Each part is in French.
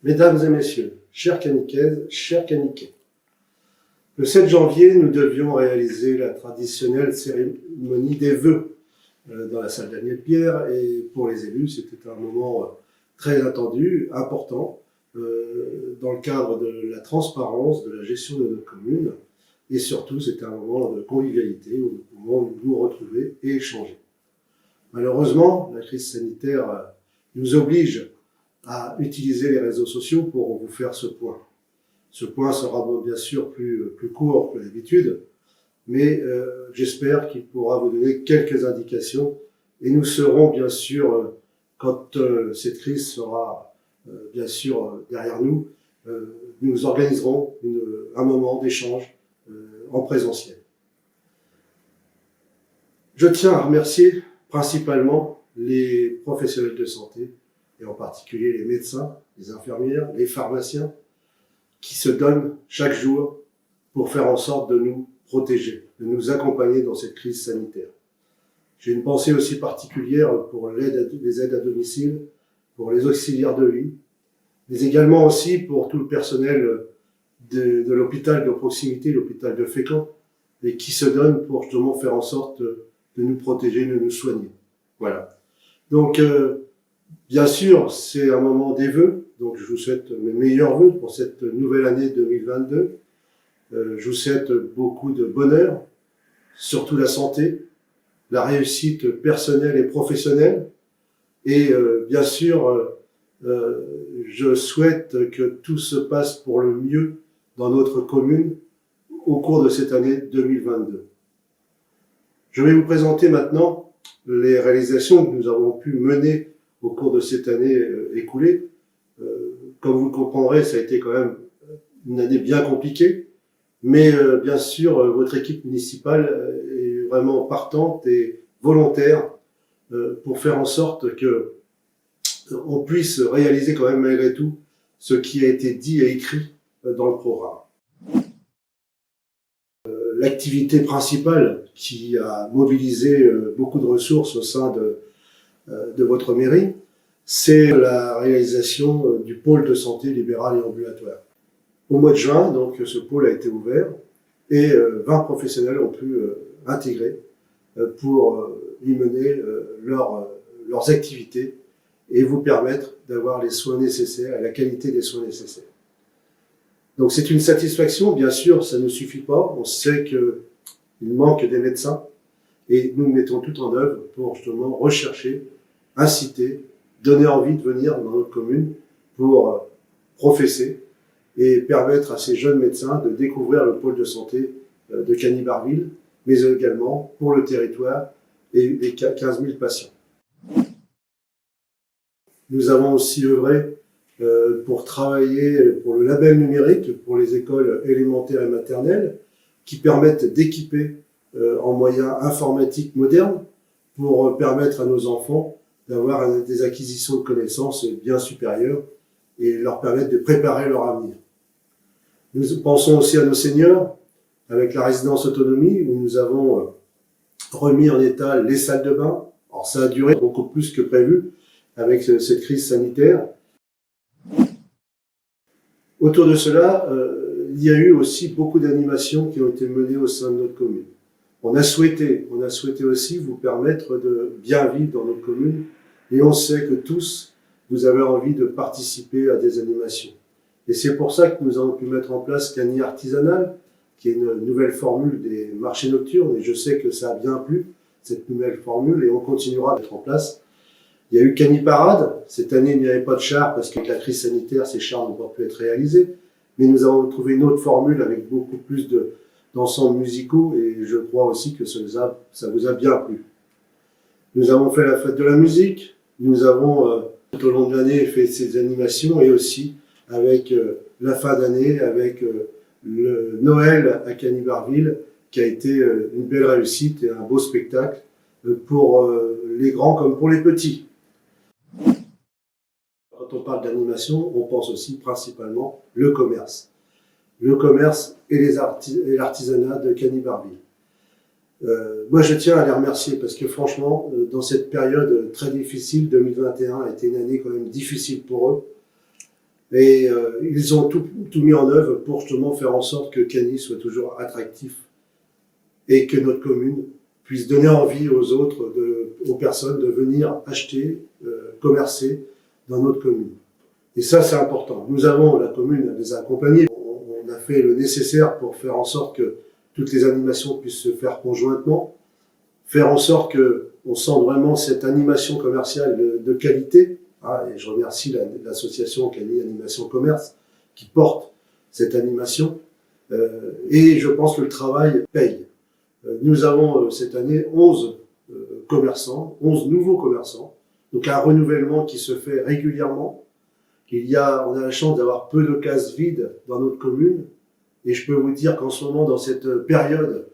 Mesdames et messieurs, chers Caniquaises, chers Caniquais, le 7 janvier, nous devions réaliser la traditionnelle cérémonie des vœux dans la salle Daniel Pierre, et pour les élus, c'était un moment très attendu, important, dans le cadre de la transparence de la gestion de notre commune, et surtout c'était un moment de convivialité où nous pouvons nous retrouver et échanger. Malheureusement, la crise sanitaire nous oblige à utiliser les réseaux sociaux pour vous faire ce point. Ce point sera bien sûr plus court que d'habitude, mais j'espère qu'il pourra vous donner quelques indications et nous serons bien sûr, quand cette crise sera bien sûr derrière nous, nous organiserons un moment d'échange en présentiel. Je tiens à remercier principalement les professionnels de santé, et en particulier les médecins, les infirmières, les pharmaciens, qui se donnent chaque jour pour faire en sorte de nous protéger, de nous accompagner dans cette crise sanitaire. J'ai une pensée aussi particulière pour les aides à domicile, pour les auxiliaires de vie, mais également aussi pour tout le personnel de l'hôpital de proximité, l'hôpital de Fécamp, et qui se donne pour justement faire en sorte de nous protéger, de nous soigner. Voilà. Donc, bien sûr, c'est un moment des vœux, donc je vous souhaite mes meilleurs vœux pour cette nouvelle année 2022. Je vous souhaite beaucoup de bonheur, surtout la santé, la réussite personnelle et professionnelle, et bien sûr, je souhaite que tout se passe pour le mieux dans notre commune au cours de cette année 2022. Je vais vous présenter maintenant les réalisations que nous avons pu mener au cours de cette année écoulée. Comme vous le comprendrez, ça a été quand même une année bien compliquée, mais bien sûr, votre équipe municipale est vraiment partante et volontaire pour faire en sorte que on puisse réaliser quand même malgré tout ce qui a été dit et écrit dans le programme. L'activité principale qui a mobilisé beaucoup de ressources au sein de votre mairie, c'est la réalisation du pôle de santé libéral et ambulatoire. Au mois de juin, donc, ce pôle a été ouvert et 20 professionnels ont pu intégrer pour y mener leurs activités et vous permettre d'avoir les soins nécessaires et la qualité des soins nécessaires. Donc c'est une satisfaction, bien sûr, ça ne suffit pas. On sait qu'il manque des médecins et nous mettons tout en œuvre pour justement rechercher, inciter, donner envie de venir dans notre commune pour professer et permettre à ces jeunes médecins de découvrir le pôle de santé de Cany-Barville, mais également pour le territoire et les 15 000 patients. Nous avons aussi œuvré pour travailler pour le label numérique pour les écoles élémentaires et maternelles qui permettent d'équiper en moyens informatiques modernes pour permettre à nos enfants d'avoir des acquisitions de connaissances bien supérieures et leur permettre de préparer leur avenir. Nous pensons aussi à nos seniors avec la résidence autonomie où nous avons remis en état les salles de bain. Alors ça a duré beaucoup plus que prévu avec cette crise sanitaire. Autour de cela, il y a eu aussi beaucoup d'animations qui ont été menées au sein de notre commune. On a souhaité aussi vous permettre de bien vivre dans notre commune et on sait que tous, vous avez envie de participer à des animations. Et c'est pour ça que nous avons pu mettre en place Cany Artisanal, qui est une nouvelle formule des marchés nocturnes et je sais que ça a bien plu, cette nouvelle formule, et on continuera à mettre en place. Il y a eu Cany Parade. Cette année, il n'y avait pas de chars parce qu'avec la crise sanitaire, ces chars n'ont pas pu être réalisés. Mais nous avons trouvé une autre formule avec beaucoup plus d'ensembles musicaux et je crois aussi que ça vous a bien plu. Nous avons fait la fête de la musique. Nous avons, tout au long de l'année, fait ces animations et aussi avec la fin d'année, avec le Noël à Cany-Barville, qui a été une belle réussite et un beau spectacle pour les grands comme pour les petits. Quand on parle d'animation, on pense aussi principalement le commerce. Le commerce et l'artisanat de Cany-Barville. Moi, je tiens à les remercier parce que franchement, dans cette période très difficile, 2021 a été une année quand même difficile pour eux. Et ils ont tout mis en œuvre pour justement faire en sorte que Cagny soit toujours attractif et que notre commune puisse donner envie aux autres, aux personnes de venir acheter, commercer dans notre commune. Et ça, c'est important. Nous avons, la commune les a accompagnés. On a fait le nécessaire pour faire en sorte que toutes les animations puissent se faire conjointement, faire en sorte qu'on sente vraiment cette animation commerciale de qualité. Et je remercie l'association Cagny Animation Commerce qui porte cette animation. Et je pense que le travail paye. Nous avons cette année 11 commerçants, 11 nouveaux commerçants. Donc un renouvellement qui se fait régulièrement. On a la chance d'avoir peu de cases vides dans notre commune. Et je peux vous dire qu'en ce moment, dans cette période,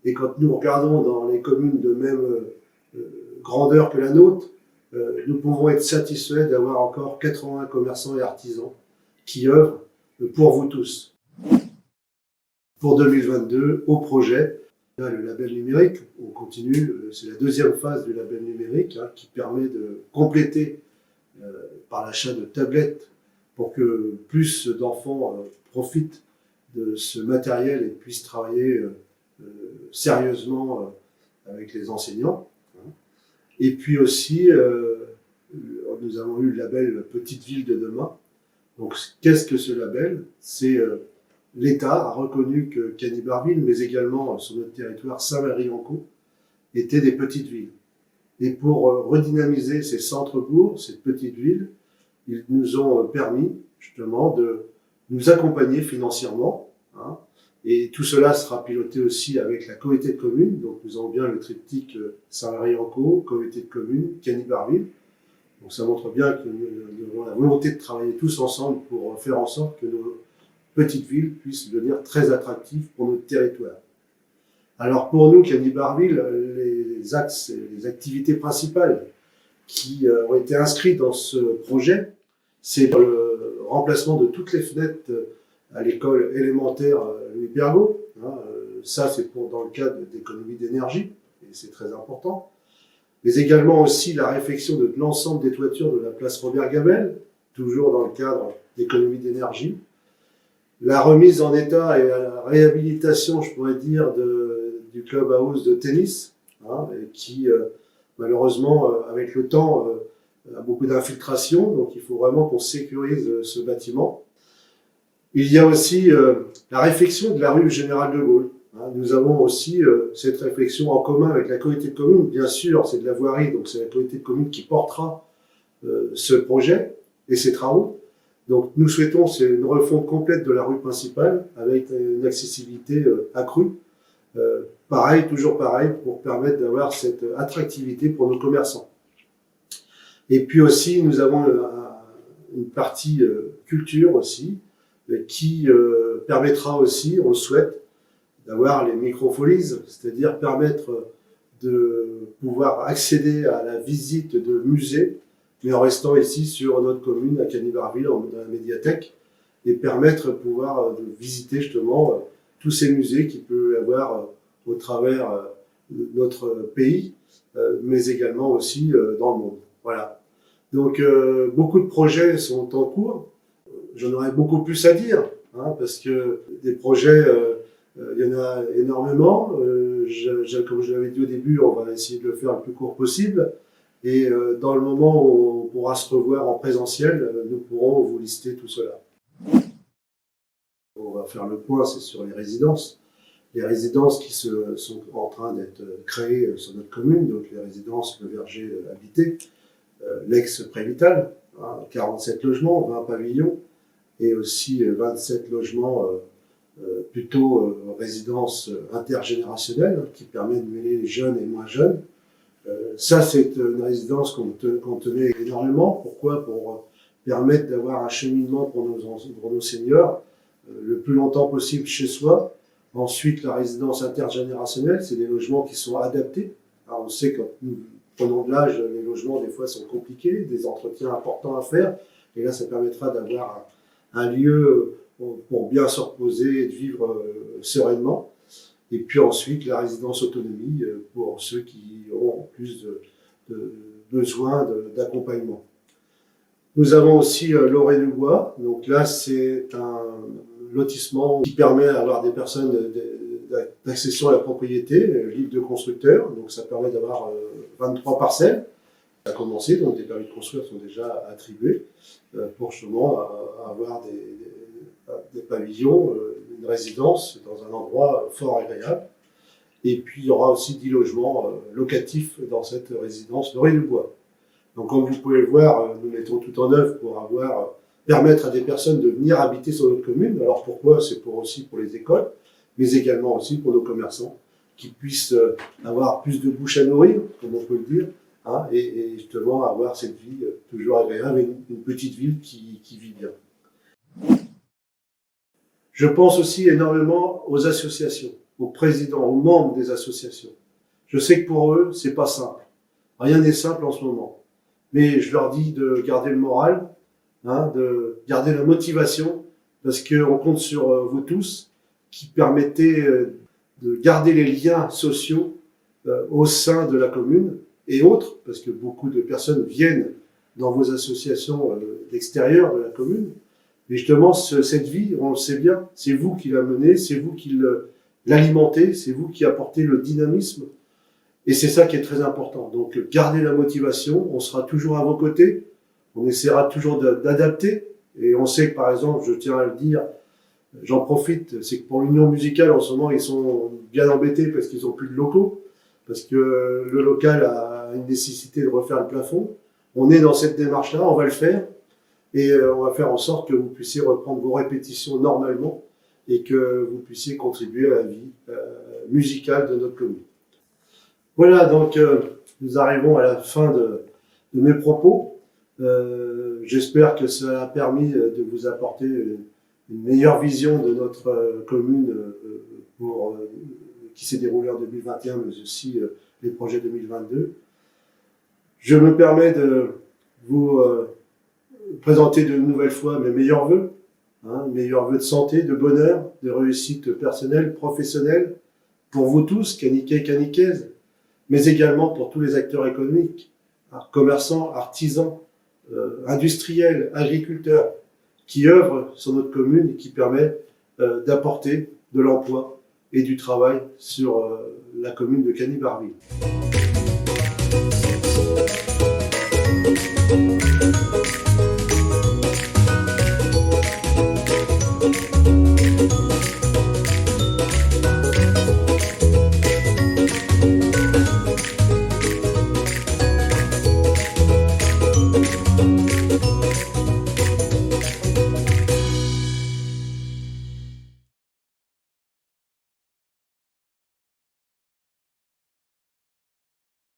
et quand nous regardons dans les communes de même grandeur que la nôtre, nous pouvons être satisfaits d'avoir encore 80 commerçants et artisans qui œuvrent pour vous tous. Pour 2022, au projet, là, le label numérique, on continue, c'est la deuxième phase du label numérique qui permet de compléter par l'achat de tablettes pour que plus d'enfants profitent de ce matériel et puissent travailler sérieusement avec les enseignants. Et puis aussi, nous avons eu le label Petite Ville de demain. Donc, qu'est-ce que ce label? C'est l'État a reconnu que Cagny-Barville, mais également sur notre territoire Saint-Valery-en-Caux, étaient des petites villes. Et pour redynamiser ces centres-bourgs, ces petites villes, ils nous ont permis justement de nous accompagner financièrement. Et tout cela sera piloté aussi avec la communauté de communes. Donc nous avons bien le triptyque Saint-Valery-en-Caux, communauté de communes, Cagny-Barville. Donc ça montre bien que nous avons la volonté de travailler tous ensemble pour faire en sorte que nos petites villes puissent devenir très attractives pour notre territoire. Alors pour nous, Cagny-Barville, les axes, les activités principales qui ont été inscrites dans ce projet, c'est le remplacement de toutes les fenêtres à l'école élémentaire Louis Pergaud. Ça, c'est dans le cadre d'économie d'énergie, et c'est très important. Mais également aussi la réfection de l'ensemble des toitures de la place Robert Gabel, toujours dans le cadre d'économie d'énergie. La remise en état et la réhabilitation, je pourrais dire, du clubhouse de tennis, qui, malheureusement, avec le temps, a beaucoup d'infiltration, donc il faut vraiment qu'on sécurise ce bâtiment. Il y a aussi la réfection de la rue Général de Gaulle. Nous avons aussi cette réflexion en commun avec la communauté de communes. Bien sûr, c'est de la voirie, donc c'est la communauté de communes qui portera ce projet et ces travaux. Donc nous souhaitons, c'est une refonte complète de la rue principale avec une accessibilité accrue. Pareil, toujours pareil, pour permettre d'avoir cette attractivité pour nos commerçants. Et puis aussi, nous avons une partie culture aussi, qui permettra aussi, on le souhaite, d'avoir les microfolies, c'est-à-dire permettre de pouvoir accéder à la visite de musées, mais en restant ici sur notre commune à Cagny-Barville, dans la médiathèque, et permettre de pouvoir de visiter justement tous ces musées qu'il peut y avoir au travers de notre pays, mais également aussi dans le monde. Voilà. Donc beaucoup de projets sont en cours. J'en aurais beaucoup plus à dire, parce que des projets, il y en a énormément. Comme je l'avais dit au début, on va essayer de le faire le plus court possible. Et dans le moment où on pourra se revoir en présentiel, nous pourrons vous lister tout cela. On va faire le point, c'est sur les résidences. Les résidences qui sont en train d'être créées sur notre commune, donc les résidences Le Verger habité, l'ex-Prévital, 47 logements, 20 pavillons, et aussi 27 logements plutôt résidences intergénérationnelles qui permet de mêler les jeunes et moins jeunes. Ça, c'est une résidence qu'on tenait énormément. Pourquoi? Pour permettre d'avoir un cheminement pour nos seniors le plus longtemps possible chez soi. Ensuite, la résidence intergénérationnelle, c'est des logements qui sont adaptés. Alors, on sait que quand nous prenons de l'âge, les logements, des fois, sont compliqués, des entretiens importants à faire. Et là, ça permettra d'avoir un lieu pour bien se reposer et de vivre sereinement. Et puis ensuite, la résidence autonomie pour ceux qui ont plus de besoin d'accompagnement. Nous avons aussi Loré-du-Bois. Donc là, c'est un lotissement qui permet à avoir des personnes d'accession à la propriété, libre de constructeur. Donc ça permet d'avoir 23 parcelles à commencer. Donc des permis de construire sont déjà attribués pour justement avoir des pavillons, une résidence dans un endroit fort agréable. Et puis il y aura aussi 10 logements locatifs dans cette résidence Loré-du-Bois. Donc comme vous pouvez le voir, nous mettons tout en œuvre pour permettre à des personnes de venir habiter sur notre commune. Alors pourquoi? C'est aussi pour les écoles, mais également aussi pour nos commerçants, qui puissent avoir plus de bouche à nourrir, comme on peut le dire, hein, et justement avoir cette vie toujours agréable et une petite ville qui vit bien. Je pense aussi énormément aux associations, aux présidents, aux membres des associations. Je sais que pour eux, c'est pas simple. Rien n'est simple en ce moment. Mais je leur dis de garder le moral, hein, de garder la motivation, parce qu'on compte sur vous tous, qui permettez de garder les liens sociaux au sein de la commune et autres, parce que beaucoup de personnes viennent dans vos associations d'extérieur de la commune. Mais justement, cette vie, on le sait bien, c'est vous qui la menez, c'est vous qui l'alimentez, c'est vous qui apportez le dynamisme. Et c'est ça qui est très important. Donc, gardez la motivation, on sera toujours à vos côtés, on essaiera toujours d'adapter. Et on sait que, par exemple, je tiens à le dire, j'en profite, c'est que pour l'Union musicale, en ce moment, ils sont bien embêtés parce qu'ils n'ont plus de locaux, parce que le local a une nécessité de refaire le plafond. On est dans cette démarche-là, on va le faire, et on va faire en sorte que vous puissiez reprendre vos répétitions normalement et que vous puissiez contribuer à la vie musicale de notre commune. Voilà, donc nous arrivons à la fin de mes propos. J'espère que ça a permis de vous apporter une meilleure vision de notre commune qui s'est déroulée en 2021, mais aussi les projets 2022. Je me permets de vous présenter de nouvelles fois mes meilleurs vœux, meilleurs vœux de santé, de bonheur, de réussite personnelle, professionnelle, pour vous tous, Caniquais, Caniquaises, mais également pour tous les acteurs économiques, commerçants, artisans, industriels, agriculteurs, qui œuvrent sur notre commune et qui permettent d'apporter de l'emploi et du travail sur la commune de Cany-Barville.